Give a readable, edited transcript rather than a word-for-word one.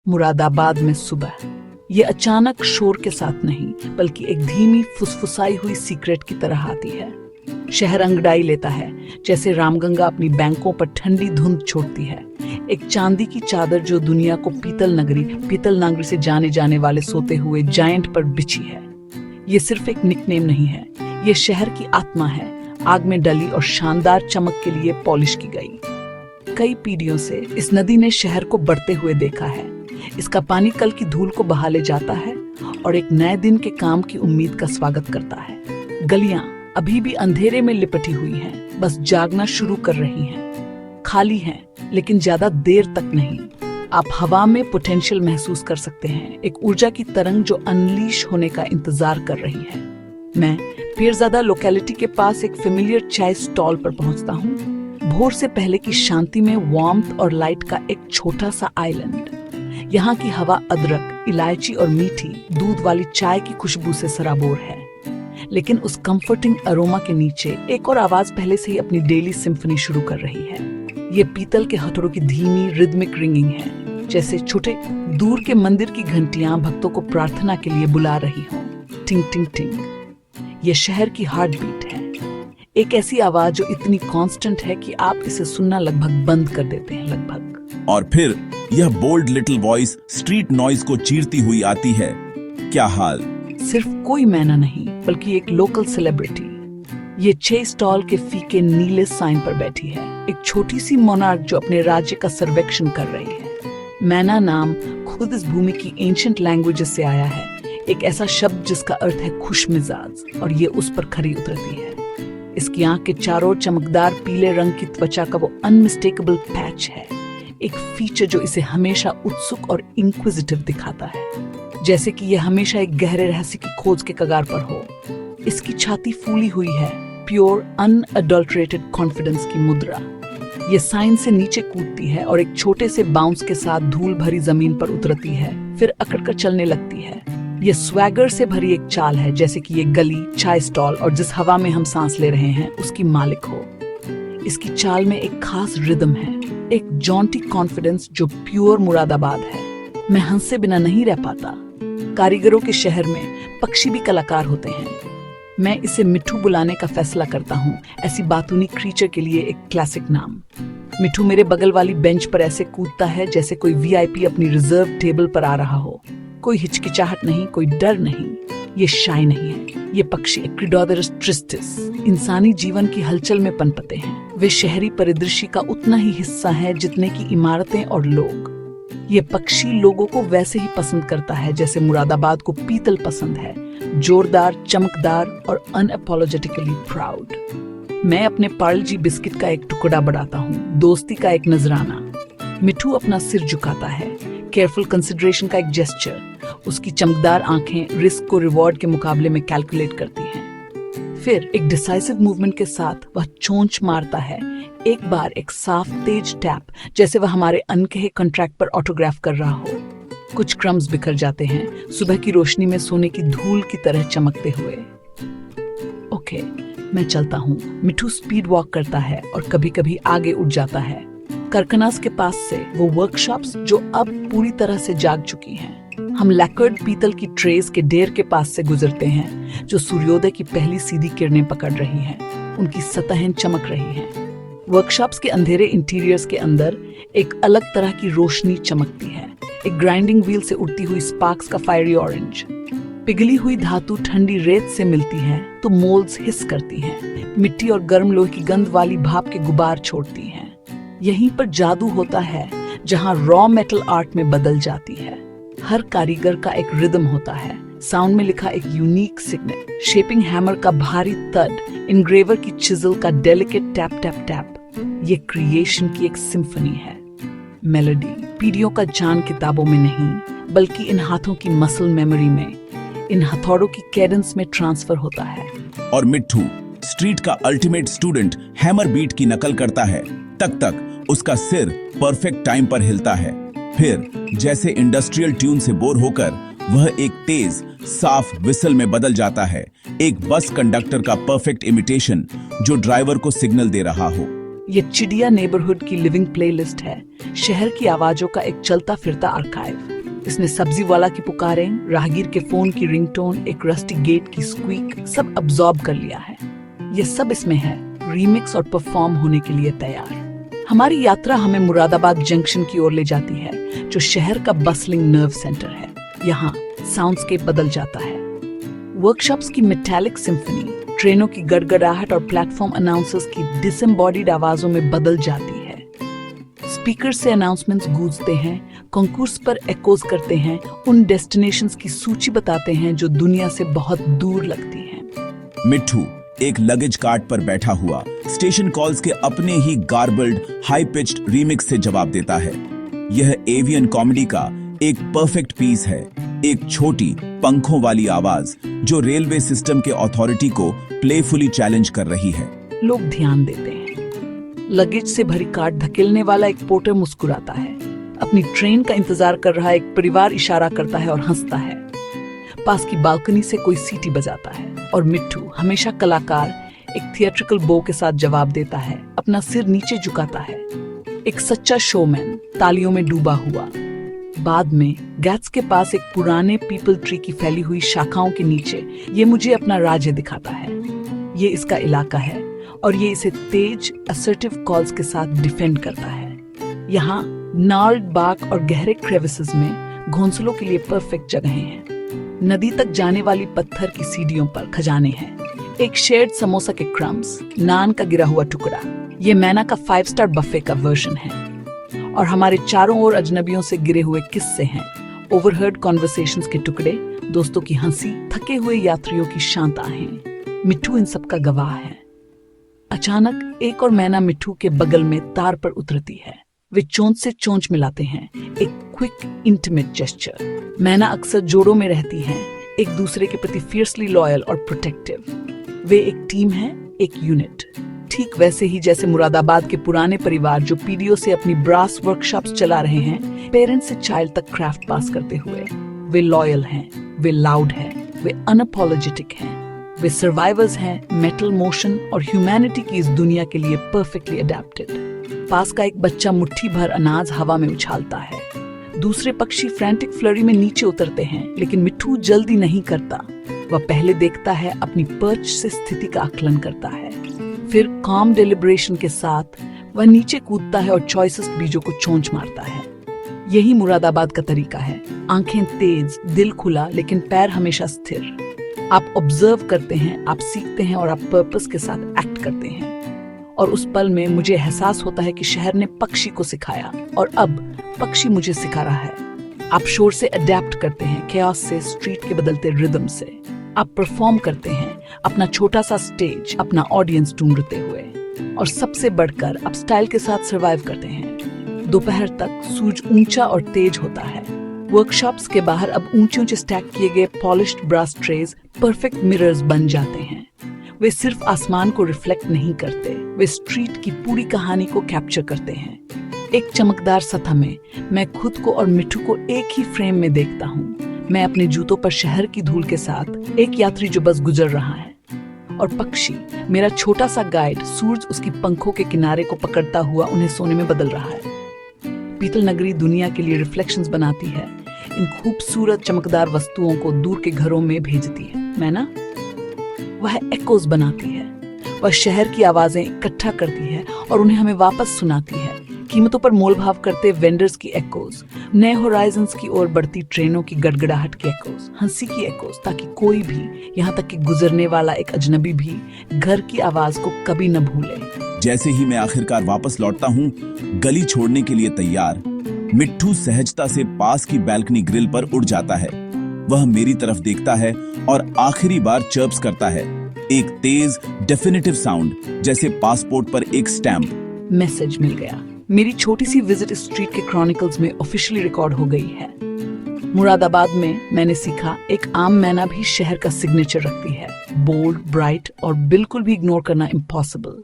मुरादाबाद में सुबह। ये अचानक शोर के साथ नहीं, बल्कि एक धीमी फुसफुसाई हुई सीक्रेट की तरह आती है। शहर अंगड़ाई लेता है, जैसे रामगंगा अपनी बैंकों पर ठंडी धुंध छोड़ती है। एक चांदी की चादर जो दुनिया को पीतल नगरी से जाने जाने वाले सोते हुए जायंट पर बिछी है। ये सिर्फ एक निकनेम नहीं है, ये शहर की आत्मा है, आग में डली और शानदार चमक के लिए पॉलिश की गई। कई पीढ़ियों से इस नदी ने शहर को बढ़ते हुए देखा है। इसका पानी कल की धूल को बहा ले जाता है और एक नए दिन के काम की उम्मीद का स्वागत करता है। गलियां अभी भी अंधेरे में लिपटी हुई हैं, बस जागना शुरू कर रही हैं। खाली हैं, लेकिन ज्यादा देर तक नहीं। आप हवा में पोटेंशियल महसूस कर सकते हैं, एक ऊर्जा की तरंग जो अनलीश होने का इंतजार कर रही है। मैं पीरजादा लोकेलिटी के पास एक फेमिलियर चाय स्टॉल पर पहुंचता हूं। भोर से पहले की शांति में वार्मथ और लाइट का एक छोटा सा आइलैंड। यहाँ की हवा अदरक, इलायची और मीठी दूध वाली चाय की खुशबू से सराबोर है। लेकिन उस कंफर्टिंग अरोमा के नीचे एक और आवाज पहले से ही अपनी डेली सिम्फनी शुरू कर रही है। ये पीतल के हथौड़ों की धीमी रिदमिक रिंगिंग है, जैसे छोटे दूर के मंदिर की घंटियां भक्तों को प्रार्थना के लिए बुला रही हों। टिंग टिंग टिंग। ये शहर की हार्ट बीट है, एक ऐसी आवाज जो इतनी कांस्टेंट है कि आप इसे सुनना लगभग बंद कर देते हैं। लगभग। और फिर यह bold little voice street noise को चीरती हुई आती है। क्या हाल? सिर्फ कोई मैना नहीं, बल्कि एक लोकल सेलिब्रिटी। ये छह स्टॉल के फीके नीले साइन पर बैठी है, एक छोटी सी मोनार्क जो अपने राज्य का सर्वेक्षण कर रही है। मैना नाम खुद इस भूमि की एंशिएंट लैंग्वेजेस से आया है, एक ऐसा शब्द जिसका अर्थ है खुश मिजाज, और ये उस पर खरी उतरती है। इसकी आंख के चारों चमकदार पीले रंग की त्वचा का वो अनमिस्टेकेबल पैच है, एक फीचर जो इसे हमेशा उत्सुक और इंक्विजिटिव दिखाता है, जैसे कि यह हमेशा एक गहरे रहस्य की खोज के कगार पर हो। इसकी छाती फूली हुई है, प्योर अनअडल्टरेटेड कॉन्फिडेंस की मुद्रा। ये साइन से नीचे कूदती है और एक छोटे से बाउंस के साथ धूल भरी जमीन पर उतरती है, फिर अकड़कर चलने लगती है। ये स्वैगर से भरी एक चाल है, जैसे कि ये गली, चाय स्टॉल और जिस हवा में हम सांस ले रहे हैं उसकी मालिक हो। इसकी चाल में एक खास रिदम है, एक जॉन्टी कॉन्फिडेंस जो प्योर मुरादाबाद है। मैं हंसे बिना नहीं रह पाता। कारीगरों के शहर में पक्षी भी कलाकार होते हैं। मैं इसे मिठू बुलाने का फैसला करता हूँ, ऐसी बातूनी क्रीचर के लिए एक क्लासिक नाम। मिठू मेरे बगल वाली बेंच पर ऐसे कूदता है जैसे कोई वीआईपी अपनी रिजर्व टेबल पर आ रहा हो। कोई हिचकिचाहट नहीं, कोई डर नहीं। ये शाय नहीं है, ये पक्षी एक्रिडोदरस ट्रिस्टिस इंसानी जीवन की हलचल में पनपते हैं। वे शहरी परिदृश्य का उतना ही हिस्सा है जितने की इमारतें और लोग। ये पक्षी लोगों को वैसे ही पसंद करता है जैसे मुरादाबाद को पीतल पसंद है, जोरदार, चमकदार और अनअपोलोजेटिकली प्राउड। मैं अपने पार्ल जी बिस्किट का एक टुकड़ा बढ़ाता हूँ, दोस्ती का एक नजराना। मिठू अपना सिर झुकाता है, केयरफुल कंसिडरेशन का एक जेस्चर। उसकी चमकदार आंखें रिस्क को रिवॉर्ड के मुकाबले में कैलकुलेट करती हैं। फिर एक डिसाइसिव मूवमेंट के साथ वह चोंच मारता है, एक बार एक साफ तेज टैप, जैसे वह हमारे अनकहे कॉन्ट्रैक्ट पर ऑटोग्राफ कर रहा हो। कुछ क्रम्स बिखर जाते हैं, सुबह की रोशनी में सोने की धूल की तरह चमकते हुए। ओके, मैं चलता हूँ। मिठू स्पीड वॉक करता है और कभी कभी आगे उठ जाता है। करकनास के पास से वो वर्कशॉप्स जो अब पूरी तरह से जाग चुकी हैं। हम लैकर्ड पीतल की ट्रेस के ढेर के पास से गुजरते हैं, जो सूर्योदय की पहली सीधी किरणें पकड़ रही हैं। उनकी सतहें चमक रही हैं। वर्कशॉप्स के अंधेरे इंटीरियर्स के अंदर एक अलग तरह की रोशनी चमकती है, एक ग्राइंडिंग व्हील से उड़ती हुई स्पार्क्स का फायरी ऑरेंज। पिघली हुई धातु ठंडी रेत से मिलती है तो मोल्ड्स हिस करती हैं, मिट्टी और गर्म लोहे की गंध वाली भाप के गुबार छोड़ती हैं। यहीं पर जादू होता है, जहां रॉ मेटल आर्ट में बदल जाती है। हर कारीगर का एक रिदम होता है, साउंड में लिखा एक यूनिक सिग्नल, शेपिंग हैमर का भारी तड, इनग्रेवर की चिजल का डेलिकेट टैप टैप टैप। ये क्रिएशन की एक सिम्फनी है। मेलोडी पीढ़ियों का जान किताबों में नहीं, बल्कि इन हाथों की मसल मेमोरी में, इन हथौड़ों की कैडेंस में ट्रांसफर होता है। और मिट्ठू स्ट्रीट का अल्टीमेट स्टूडेंट हैमर बीट की नकल करता है, तक तक उसका सिर परफेक्ट टाइम पर हिलता है। फिर जैसे इंडस्ट्रियल ट्यून से बोर होकर वह एक तेज साफ विसल में बदल जाता है, एक बस कंडक्टर का परफेक्ट इमिटेशन जो ड्राइवर को सिग्नल दे रहा हो। ये चिड़िया नेबरहुड की लिविंग प्लेलिस्ट है, शहर की आवाजों का एक चलता फिरता आर्काइव। इसने सब्जी वाला की पुकारें, राहगीर के फोन की रिंगटोन, एक रस्टी गेट की स्क्वीक सब अब्सॉर्ब कर लिया है। ये सब इसमें है, रीमिक्स और परफॉर्म होने के लिए तैयार। हमारी यात्रा हमें मुरादाबाद जंक्शन की ओर ले जाती है, जो शहर का बसलिंग नर्व सेंटर है। यहाँ साउंडस्केप बदल जाता है। वर्कशॉप्स की मेटालिक सिम्फनी, ट्रेनों की गड़गड़ाहट और प्लेटफॉर्म अनाउंसर्स की डिसएम्बॉडीड आवाजों में बदल जाती है। स्पीकर से अनाउंसमेंट्स गूंजते हैं, कंकूर्स पर एकोज करते हैं, उन डेस्टिनेशंस की सूची बताते हैं जो दुनिया से बहुत दूर लगती हैं। मिट्ठू एक लगेज कार्ट पर बैठा हुआ स्टेशन कॉल्स के अपने ही गार्बल्ड हाई पिच्ड रीमिक्स से जवाब देता है। यह एवियन कॉमेडी का एक परफेक्ट पीस है, एक छोटी पंखों वाली आवाज जो रेलवे सिस्टम के अथॉरिटी को प्लेफुली चैलेंज कर रही है। लोग ध्यान देते हैं। लगेज से भरी कार्ट धकेलने वाला एक पोर्टर मुस्कुराता है। अपनी ट्रेन का इंतजार कर रहा एक परिवार इशारा करता है और हंसता है। पास की बालकनी से कोई सीटी बजाता है और मिट्ठू, हमेशा कलाकार, एक थिएट्रिकल बो के साथ जवाब देता है, अपना सिर नीचे झुकाता है। एक सच्चा शोमैन, तालियों में डूबा हुआ। बाद में गैट्स के पास एक पुराने पीपल ट्री की फैली हुई शाखाओं के नीचे ये मुझे अपना राज्य दिखाता है। ये इसका इलाका है और ये इसे तेज असर्टिव कॉल्स के साथ डिफेंड करता है। यहाँ नार्ड बाक और गहरे क्रेविसेस में घोंसलों के लिए परफेक्ट जगहें हैं। नदी तक जाने वाली पत्थर की सीढ़ियों पर खजाने हैं। एक शेयर्ड समोसा के क्रम्स, नान का गिरा हुआ टुकड़ा। ये मैना का 5 स्टार बफे का वर्जन है। और हमारे चारों ओर अजनबियों से गिरे हुए किस्से हैं, ओवरहर्ड कॉन्वर्सेशंस के टुकड़े, दोस्तों की हंसी, थके हुए यात्रियों की शांत आहें। मिट्ठू इन सब का गवाह है। अचानक एक और मैना मिट्ठू के बगल में तार पर उतरती है। वे चोंच से चोंच मिलाते हैं, एक क्विक इंटिमेट जेस्चर। मैना अक्सर जोड़ों में रहती हैं, एक दूसरे के प्रति फियर्सली लॉयल और प्रोटेक्टिव। वे एक टीम है, एक यूनिट। ठीक वैसे ही जैसे मुरादाबाद के पुराने परिवार जो पीढ़ियों से अपनी ब्रास वर्कशॉप्स चला रहे हैं, पेरेंट से चाइल्ड तक क्राफ्ट पास करते हुए। वे लॉयल हैं, वे लाउड हैं, वे अनअपोलोजेटिक हैं, वे सर्वाइवर्स हैं, मेटल मोशन और ह्यूमैनिटी की इस दुनिया के लिए परफेक्टली अडेप्टेड। पास का एक बच्चा मुट्ठी भर अनाज हवा में उछालता है। दूसरे पक्षी फ्रैंटिक फ्लरी में नीचे उतरते हैं, लेकिन मिट्ठू जल्दी नहीं करता। वह पहले देखता है, अपनी पर्च से स्थिति का आकलन करता है, फिर काम डेलिब्रेशन के साथ वह नीचे कूदता है और चॉइसेस्ट बीजों को चोंच मारता है। यही मुरादाबाद का तरीका है, आंखें तेज, दिल खुला, लेकिन पैर हमेशा स्थिर। आप ऑब्जर्व करते हैं, आप सीखते हैं और आप पर्पस के साथ एक्ट करते हैं। और उस पल में मुझे एहसास होता है कि शहर ने पक्षी को सिखाया और अब पक्षी मुझे सिखा रहा है। आप शोर से अडेप्ट करते हैं, केओस से, स्ट्रीट के बदलते रिदम से। आप परफॉर्म करते हैं, अपना छोटा सा स्टेज, अपना ऑडियंस ढूंढते हुए। और सबसे बढ़कर आप स्टाइल के साथ सर्वाइव करते हैं। दोपहर तक सूरज ऊंचा और तेज होता है। वर्कशॉप्स के बाहर अब ऊंचे ऊंचे स्टैक किए गए polished brass trays perfect mirrors बन जाते हैं। वे सिर्फ आसमान को रिफ्लेक्ट नहीं करते, वे स्ट्रीट की पूरी कहानी को कैप्चर करते हैं। एक चमकदार सतह में मैं खुद को और मिट्ठू को एक ही फ्रेम में देखता हूँ। मैं अपने जूतों पर शहर की धूल के साथ, एक यात्री जो बस गुजर रहा है, और पक्षी, मेरा छोटा सा गाइड। सूरज उसकी पंखों के किनारे को पकड़ता हुआ उन्हें सोने में बदल रहा है। पीतल नगरी दुनिया के लिए रिफ्लेक्शंस बनाती है, इन खूबसूरत चमकदार वस्तुओं को दूर के घरों में भेजती है। मैना, वह एक्कोज बनाती है, वह शहर की आवाजें इकट्ठा करती है और उन्हें हमें वापस सुनाती है। कीमतों पर मोलभाव करते वेंडर्स की एक्कोज, नए होराइजन्स की ओर बढ़ती ट्रेनों की गड़गड़ाहट की एक्कोज, हंसी की एक्कोज, ताकि कोई भी, यहाँ तक कि गुजरने वाला एक अजनबी भी, घर की आवाज को कभी न भूले। जैसे ही मैं आखिरकार वापस लौटता हूँ, गली छोड़ने के लिए तैयार, मिट्ठू सहजता से पास की बैल्कनी ग्रिल पर उड़ जाता है। वह मेरी तरफ देखता है और आखिरी बार चर्प्स करता है, एक तेज डेफिनेटिव साउंड, जैसे पासपोर्ट पर एक स्टैम्प। मैसेज मिल गया। मेरी छोटी सी विजिट स्ट्रीट के क्रॉनिकल्स में ऑफिशियली रिकॉर्ड हो गई है। मुरादाबाद में मैंने सीखा, एक आम मैना भी शहर का सिग्नेचर रखती है, बोल्ड, ब्राइट और बिल्कुल भी इग्नोर करना इम्पॉसिबल।